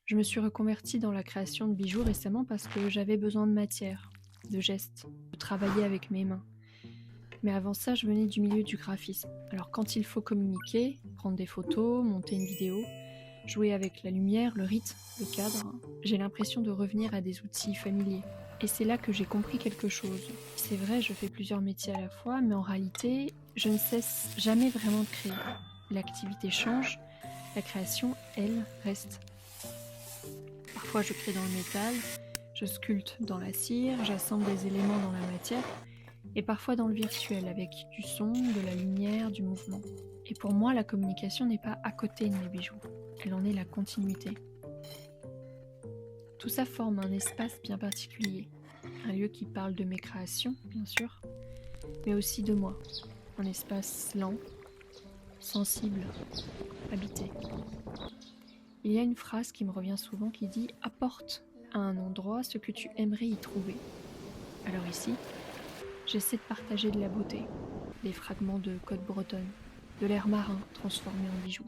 Je me suis reconvertie dans la création de bijoux récemment parce que j'avais besoin de matière, de gestes, de travailler avec mes mains. Mais avant ça, je venais du milieu du graphisme. Alors quand il faut communiquer, prendre des photos, monter une vidéo, jouer avec la lumière, le rythme, le cadre, j'ai l'impression de revenir à des outils familiers. Et c'est là que j'ai compris quelque chose. C'est vrai, je fais plusieurs métiers à la fois, mais en réalité, je ne cesse jamais vraiment de créer. L'activité change, la création, elle, reste. Parfois je crée dans le métal, je sculpte dans la cire, j'assemble des éléments dans la matière, et parfois dans le virtuel avec du son, de la lumière, du mouvement. Et pour moi, la communication n'est pas à côté de mes bijoux, elle en est la continuité. Tout ça forme un espace bien particulier, un lieu qui parle de mes créations, bien sûr, mais aussi de moi, un espace lent, sensible, habité. Il y a une phrase qui me revient souvent qui dit « Apporte à un endroit ce que tu aimerais y trouver ». Alors ici, j'essaie de partager de la beauté, des fragments de côte bretonne, de l'air marin transformé en bijoux.